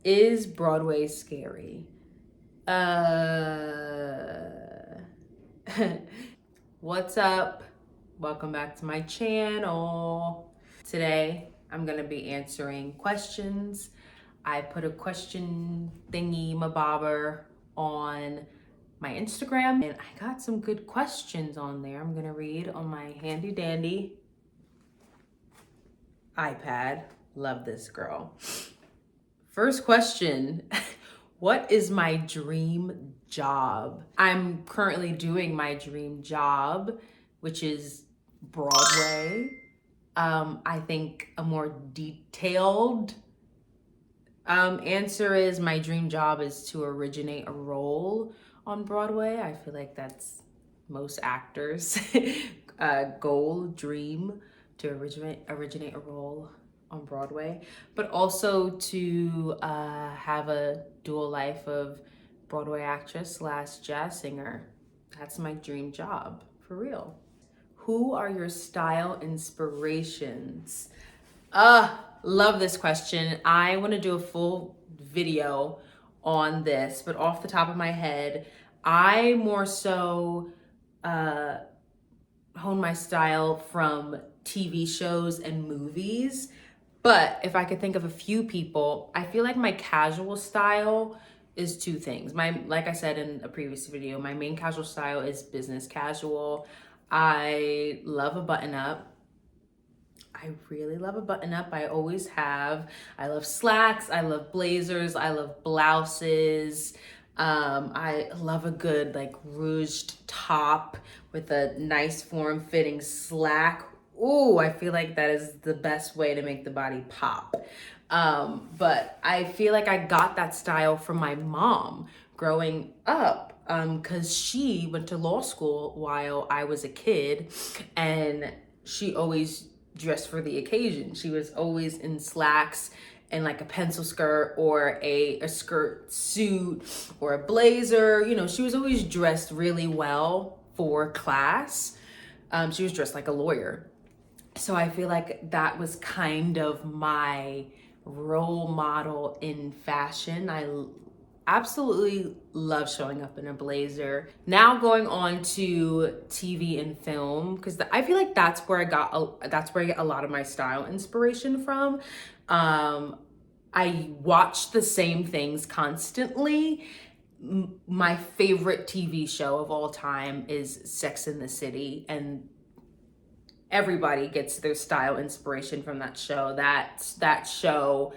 Is Broadway scary? What's up? Welcome back to my channel. Today, I'm gonna be answering questions. I put a question thingy mabobber on my Instagram and I got some good questions on there. I'm gonna read on my handy dandy iPad. Love this girl. First question. What is my dream job? I'm currently doing my dream job, which is Broadway. I think a more detailed answer is my dream job is to originate a role on Broadway. I feel like that's most actors' goal, dream, to originate a role on Broadway, but also to have a dual life of Broadway actress / jazz singer. That's my dream job, for real. Who are your style inspirations? Love this question. I want to do a full video on this, but off the top of my head, I more so hone my style from TV shows and movies. But if I could think of a few people, I feel like my casual style is two things. Like I said in a previous video, my main casual style is business casual. I love a button up. I really love a button up. I always have. I love slacks. I love blazers. I love blouses. I love a good like ruched top with a nice form fitting slack. Ooh, I feel like that is the best way to make the body pop. But I feel like I got that style from my mom growing up, because she went to law school while I was a kid, and she always dressed for the occasion. She was always in slacks and like a pencil skirt or a skirt suit or a blazer. You know, she was always dressed really well for class. She was dressed like a lawyer. So I feel like that was kind of my role model in fashion. I absolutely love showing up in a blazer. Now going on to TV and film, because I feel like that's where I get a lot of my style inspiration from. I watch the same things constantly. My favorite TV show of all time is Sex and the City, and everybody gets their style inspiration from that show. That show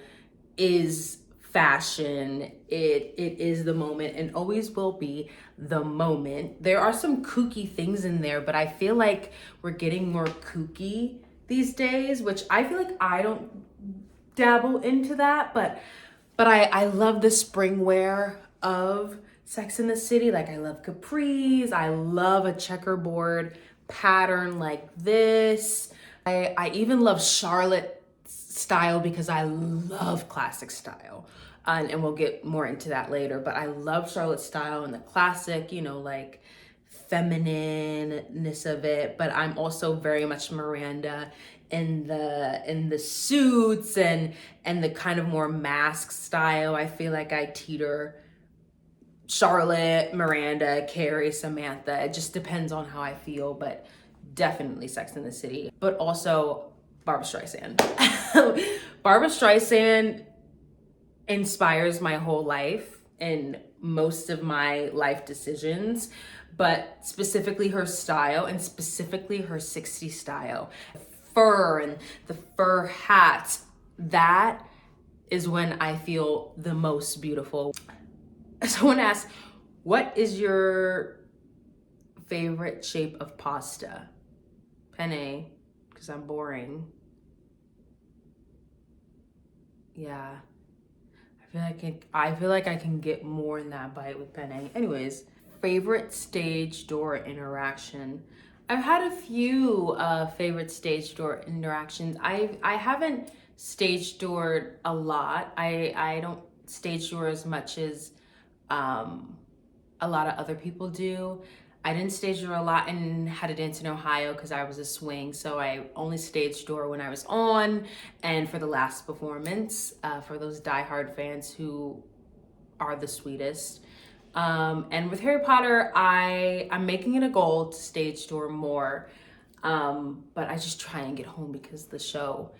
is fashion. It is the moment and always will be the moment. There are some kooky things in there, but I feel like we're getting more kooky these days, which I feel like I don't dabble into that, but I love the spring wear of Sex in the City. Like I love capris. I love a checkerboard pattern like this. I even love Charlotte style because I love classic style. And we'll get more into that later, but I love Charlotte style and the classic, you know, like feminineness of it. But I'm also very much Miranda in the suits and the kind of more mask style. I feel like I teeter Charlotte, Miranda, Carrie, Samantha. It just depends on how I feel, but definitely Sex in the City. But also Barbra Streisand. Barbra Streisand inspires my whole life and most of my life decisions, but specifically her style and specifically her 60s style. Fur and the fur hats, that is when I feel the most beautiful. Someone asked, what is your favorite shape of pasta? Penne, because I'm boring. Yeah. I feel like I can get more in that bite with penne. Anyways, favorite stage door interaction. I've had a few favorite stage door interactions. I haven't stage doored a lot. I don't stage door as much as a lot of other people do. I didn't stage door a lot in How to Dance in Ohio because I was a swing, so I only staged door when I was on and for the last performance, for those diehard fans who are the sweetest. And with Harry Potter, I'm making it a goal to stage door more, but I just try and get home because the show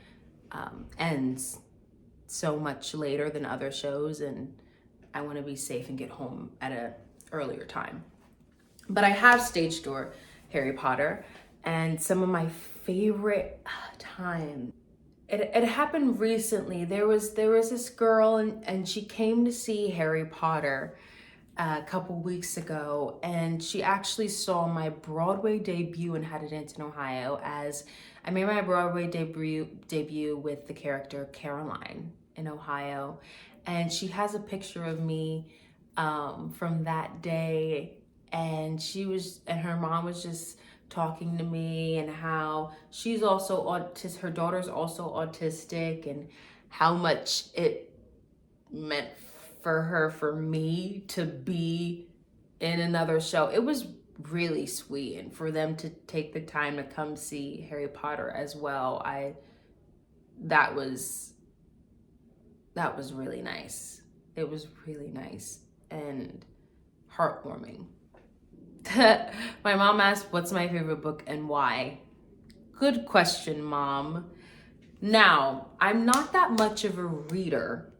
ends so much later than other shows, and I want to be safe and get home at an earlier time. But I have stage door Harry Potter, and some of my favorite times. It happened recently. There was this girl, and she came to see Harry Potter a couple weeks ago, and she actually saw my Broadway debut in How to Dance in Ohio, as I made my Broadway debut with the character Caroline in Ohio, and she has a picture of me from that day, and her mom was just talking to me and how she's also her daughter's also autistic, and how much it meant for me to be in another show. It was really sweet, and for them to take the time to come see Harry Potter as well, that was really nice. It was really nice and heartwarming. My mom asked, what's my favorite book and why? Good question, Mom. Now, I'm not that much of a reader.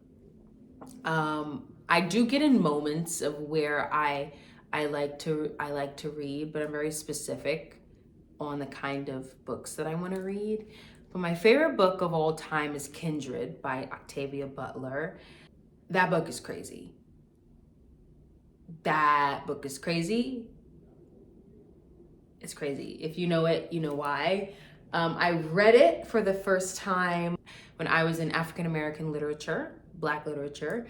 I do get in moments of where I like to read, but I'm very specific on the kind of books that I want to read. But my favorite book of all time is Kindred by Octavia Butler. That book is crazy. That book is crazy. It's crazy. If you know it, you know why. I read it for the first time when I was in African American literature, Black literature.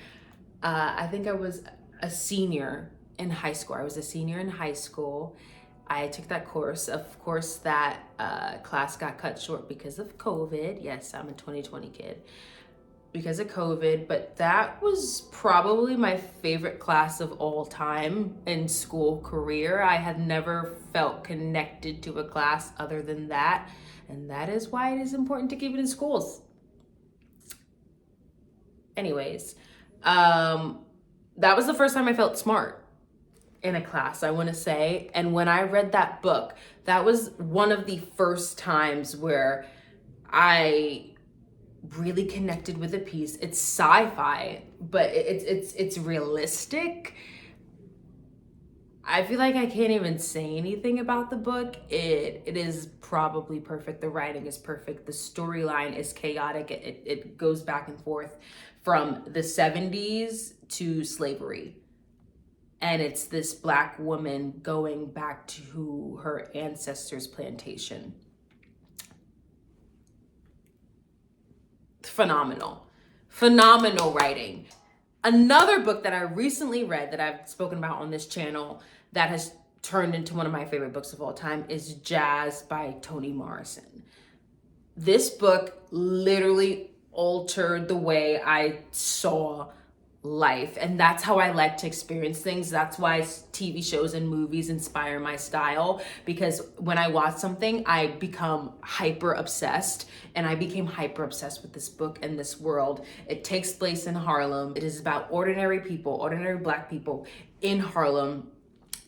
I think I was a senior in high school. I was a senior in high school. I took that course. Of course, that class got cut short because of COVID. Yes, I'm a 2020 kid. Because of COVID, but that was probably my favorite class of all time in school career. I had never felt connected to a class other than that, and that is why it is important to keep it in schools. Anyways, that was the first time I felt smart in a class, I want to say. And when I read that book, that was one of the first times where I really connected with a piece. It's sci-fi, but it's realistic. I feel like I can't even say anything about the book. It is probably perfect. The writing is perfect. The storyline is chaotic. It goes back and forth from the 70s to slavery. And it's this Black woman going back to her ancestors' plantation. Phenomenal writing. Another book that I recently read that I've spoken about on this channel that has turned into one of my favorite books of all time is Jazz by Toni Morrison. This book literally altered the way I saw life, and that's how I like to experience things. That's why TV shows and movies inspire my style, because when I watch something, I become hyper obsessed, and I became hyper obsessed with this book and this world. It takes place in Harlem. It is about ordinary people, ordinary Black people in Harlem.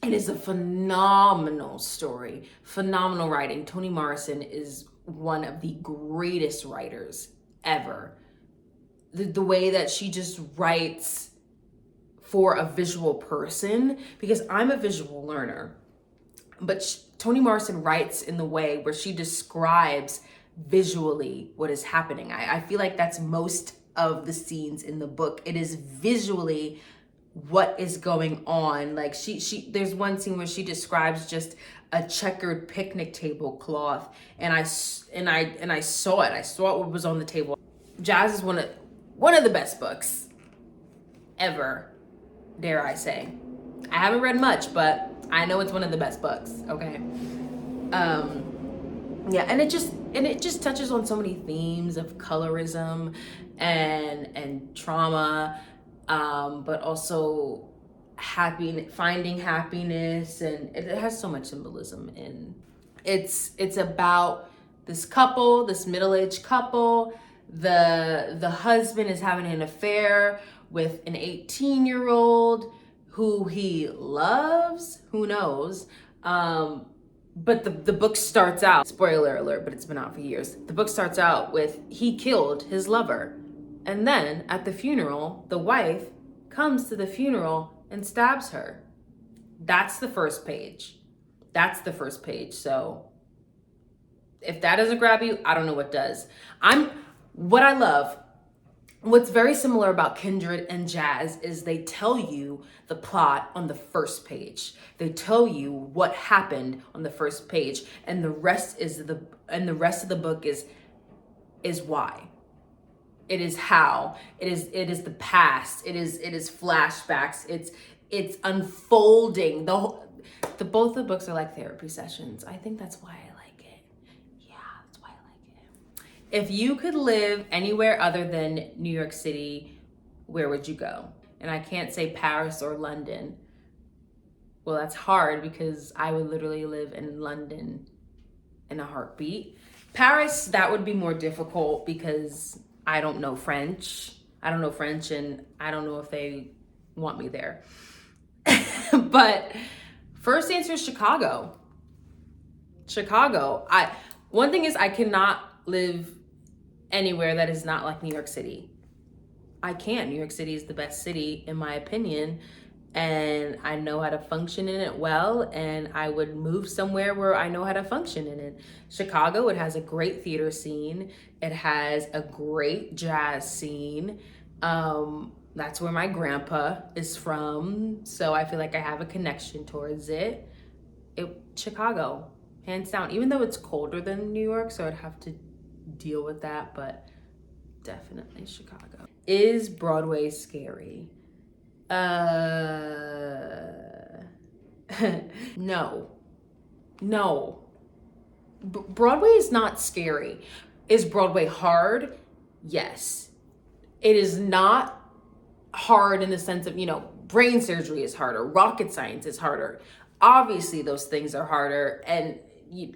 It is a phenomenal story, phenomenal writing. Toni Morrison is one of the greatest writers ever. The way that she just writes for a visual person, because I'm a visual learner, but Toni Morrison writes in the way where she describes visually what is happening. I feel like that's most of the scenes in the book. It is visually what is going on. Like there's one scene where she describes just a checkered picnic tablecloth, and I saw it. I saw what was on the table. Jazz is one of the best books ever, dare I say. I haven't read much, but I know it's one of the best books, okay? Yeah, and it just touches on so many themes of colorism and trauma, but also finding happiness, and it has so much symbolism. And it's about this couple, this middle-aged couple. The husband is having an affair with an 18-year-old who he loves, who knows. But the book starts out, spoiler alert, but it's been out for years. The book starts out with he killed his lover. And then at the funeral, the wife comes to the funeral and stabs her. That's the first page. That's the first page. So if that doesn't grab you, I don't know what does. What I love, what's very similar about Kindred and Jazz is they tell you the plot on the first page. They tell you what happened on the first page, and the rest of the book is why. It is how. It is the past. It is flashbacks. It's unfolding. Both the books are like therapy sessions. I think that's why I like it. Yeah, that's why I like it. If you could live anywhere other than New York City, where would you go? And I can't say Paris or London. Well, that's hard because I would literally live in London in a heartbeat. Paris, that would be more difficult because I don't know French. And I don't know if they want me there. But first answer is Chicago. One thing is I cannot live anywhere that is not like New York City. I can't. New York City is the best city in my opinion, and I know how to function in it well, and I would move somewhere where I know how to function in it. Chicago, it has a great theater scene. It has a great jazz scene. That's where my grandpa is from, so I feel like I have a connection towards it. Chicago, hands down, even though it's colder than New York, so I'd have to deal with that, but definitely Chicago. Is Broadway scary? No. Broadway is not scary. Is Broadway hard? Yes. It is not hard in the sense of, brain surgery is harder, rocket science is harder. Obviously those things are harder, and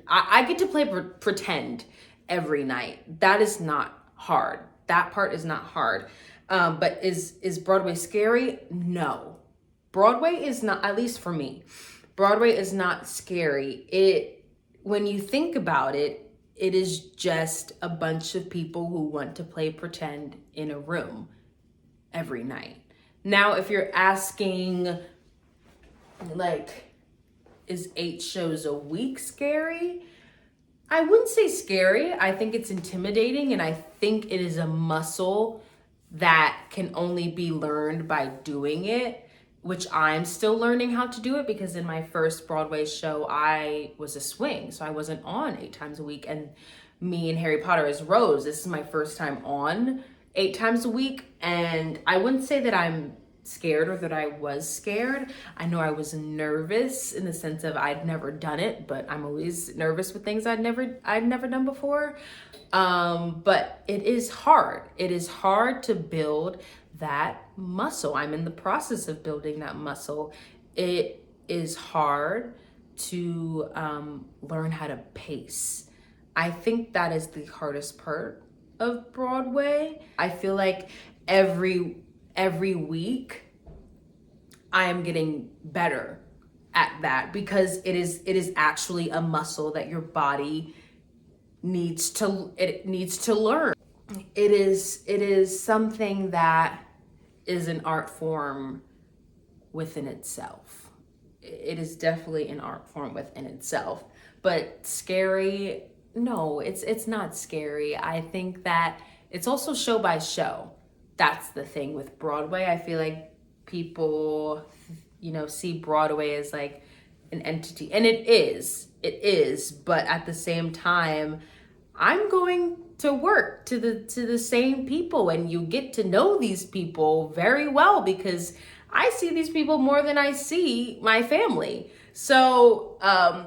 I get to play pretend every night. That is not hard. That part is not hard. But is Broadway scary? No. Broadway is not, at least for me, Broadway is not scary. When you think about it, it is just a bunch of people who want to play pretend in a room every night. Now, if you're asking, is 8 shows a week scary? I wouldn't say scary. I think it's intimidating, and I think it is a muscle that can only be learned by doing it, which I'm still learning how to do it, because in my first Broadway show, I was a swing, so I wasn't on 8 times a week. And me and Harry Potter as Rose, this is my first time on 8 times a week, and I wouldn't say that I'm scared or that I was scared. I know I was nervous in the sense of I'd never done it, but I'm always nervous with things I'd never done before. But it is hard. It is hard to build that muscle. I'm in the process of building that muscle. It is hard to learn how to pace. I think that is the hardest part of Broadway. I feel like every week I am getting better at that, because it is actually a muscle that your body needs to learn. It is something that is an art form within itself. It is definitely an art form within itself. But scary? No, it's not scary. I think that it's also show by show. That's the thing with Broadway. I feel like people, see Broadway as like an entity, and it is, but at the same time, I'm going to work to the same people, and you get to know these people very well, because I see these people more than I see my family. So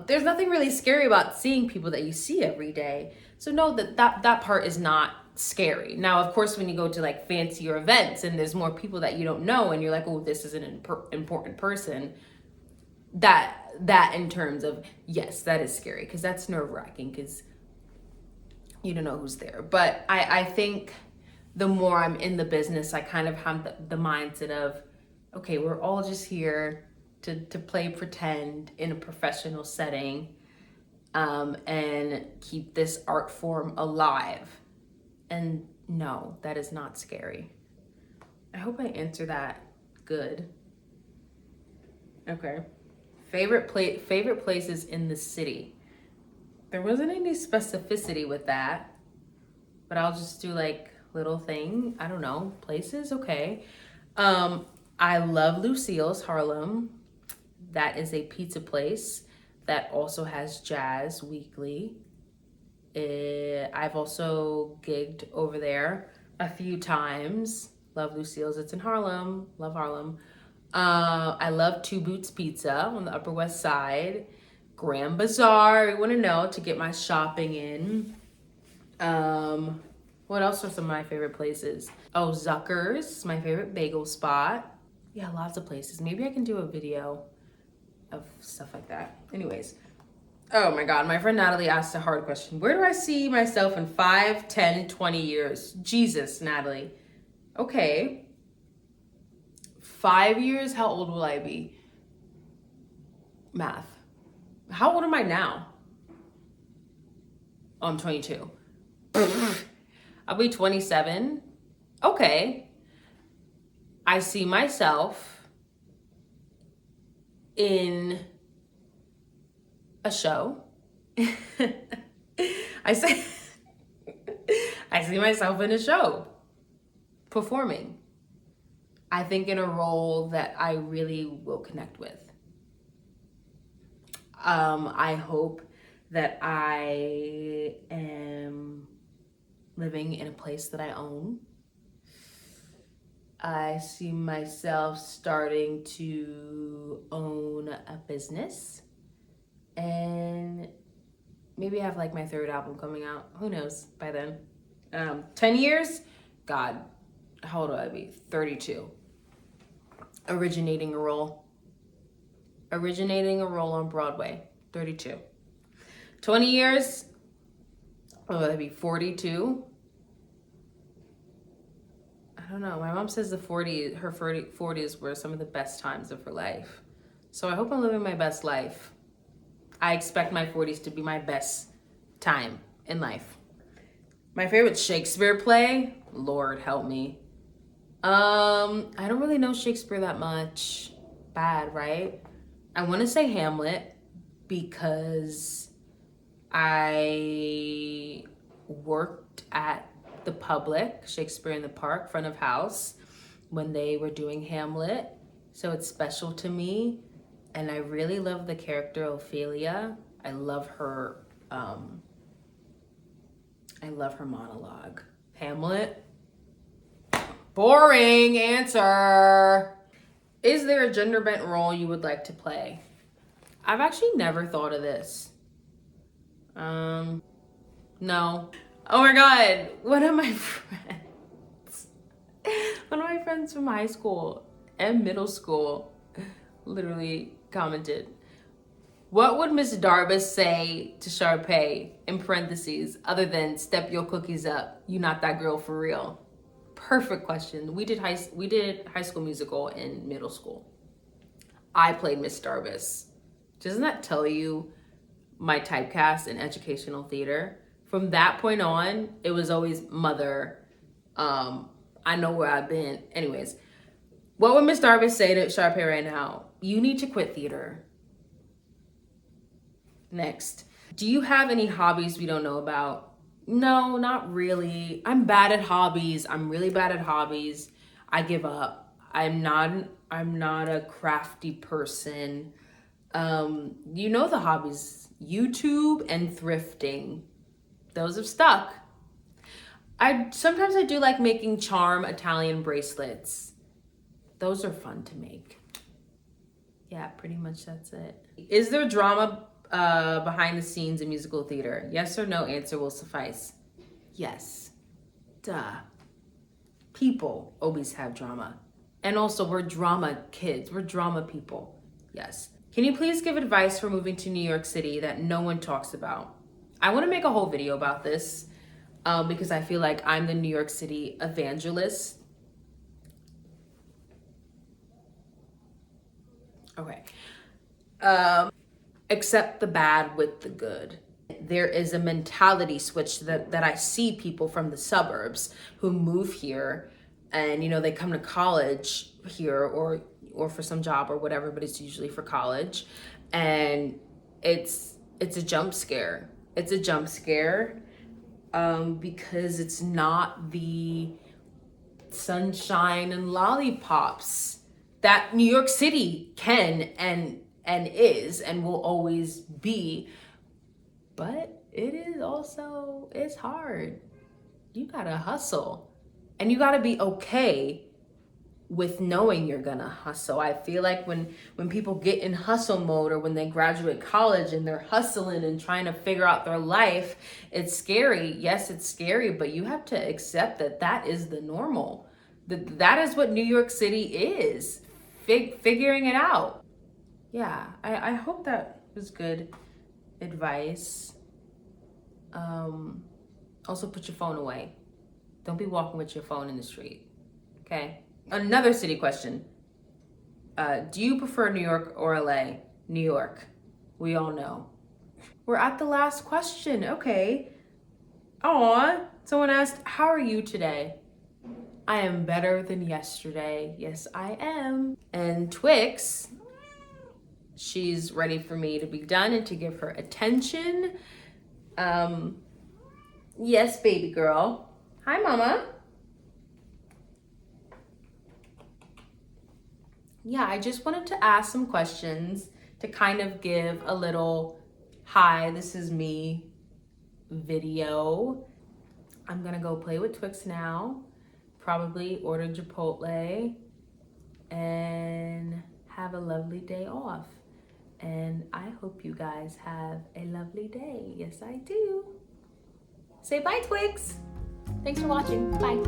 there's nothing really scary about seeing people that you see every day. So no, that part is not scary. Now, of course, when you go to like fancier events and there's more people that you don't know and you're like, oh, this is an important person, that in terms of, yes, that is scary, because that's nerve-wracking because you don't know who's there. But I think the more I'm in the business, I kind of have the mindset of, okay, we're all just here to play pretend in a professional setting, and keep this art form alive. And no, that is not scary. I hope I answer that good. Okay. Favorite places in the city. There wasn't any specificity with that, but I'll just do like little thing. I don't know, places. Okay. I love Lucille's Harlem. That is a pizza place that also has jazz weekly. I've also gigged over there a few times. Love Lucille's. It's in Harlem. Love Harlem. I love Two Boots Pizza on the Upper West Side. Grand Bazaar, I want to know, to get my shopping in. What else are some of my favorite places? Oh, Zucker's, my favorite bagel spot. Yeah, lots of places. Maybe I can do a video of stuff like that. Anyways. Oh my God, my friend Natalie asked a hard question. Where do I see myself in 5, 10, 20 years? Jesus, Natalie. Okay. 5 years, how old will I be? Math. How old am I now? Oh, I'm 22. I'll be 27. Okay. I see myself in a show. I see myself in a show performing. I think in a role that I really will connect with. I hope that I am living in a place that I own. I see myself starting to own a business, and maybe I have like my 3rd album coming out. Who knows by then? 10 years? God, how old will I be? 32. Originating a role on Broadway, 32. 20 years, oh, that'd be 42. I don't know. My mom says her 40s were some of the best times of her life. So I hope I'm living my best life. I expect my 40s to be my best time in life. My favorite Shakespeare play, Lord help me. I don't really know Shakespeare that much. Bad, right? I want to say Hamlet because I worked at the Public, Shakespeare in the Park, front of house, when they were doing Hamlet. So it's special to me. And I really love the character Ophelia. I love her monologue. Hamlet. Boring answer. Is there a gender bent role you would like to play? I've actually never thought of this. No. Oh my God, one of my friends from high school and middle school literally commented, what would Miss Darbus say to Sharpay, in parentheses, other than step your cookies up, you not that girl for real? Perfect question. We did High School Musical in middle school. I played Miss Darbus. Doesn't that tell you my typecast in educational theater? From that point on, it was always mother. I know where I've been. Anyways, what would Miss Darbus say to Sharpay right now? You need to quit theater. Next. Do you have any hobbies we don't know about? No, not really. I'm bad at hobbies. I'm really bad at hobbies. I give up. I'm not a crafty person. You know the hobbies. YouTube and thrifting. Those have stuck. Sometimes I do like making charm Italian bracelets. Those are fun to make. Yeah, pretty much that's it. Is there drama behind the scenes in musical theater? Yes or no answer will suffice. Yes. Duh. People always have drama. And also, we're drama kids. We're drama people. Yes. Can you please give advice for moving to New York City that no one talks about? I want to make a whole video about this because I feel like I'm the New York City evangelist. Okay. Accept the bad with the good. There is a mentality switch that I see people from the suburbs who move here and, you know, they come to college here or for some job or whatever, but it's usually for college. And it's a jump scare. It's a jump scare because it's not the sunshine and lollipops that New York City can and is and will always be. But it is also, it's hard. You gotta hustle. And you gotta be okay with knowing you're gonna hustle. I feel like when people get in hustle mode or when they graduate college and they're hustling and trying to figure out their life, it's scary. Yes, it's scary, but you have to accept that that is the normal. That is what New York City is. Figuring it out. Yeah, I hope that was good advice. Also put your phone away. Don't be walking with your phone in the street. Okay. Another city question. Do you prefer New York or LA? New York. We all know. We're at the last question. Okay. Aw, someone asked, how are you today? I am better than yesterday. Yes, I am. And Twix, she's ready for me to be done and to give her attention. Yes, baby girl. Hi, mama. Yeah, I just wanted to ask some questions to kind of give a little hi, this is me video. I'm gonna go play with Twix now, probably order Chipotle and have a lovely day off. And I hope you guys have a lovely day. Yes, I do. Say bye, Twix. Thanks for watching. Bye.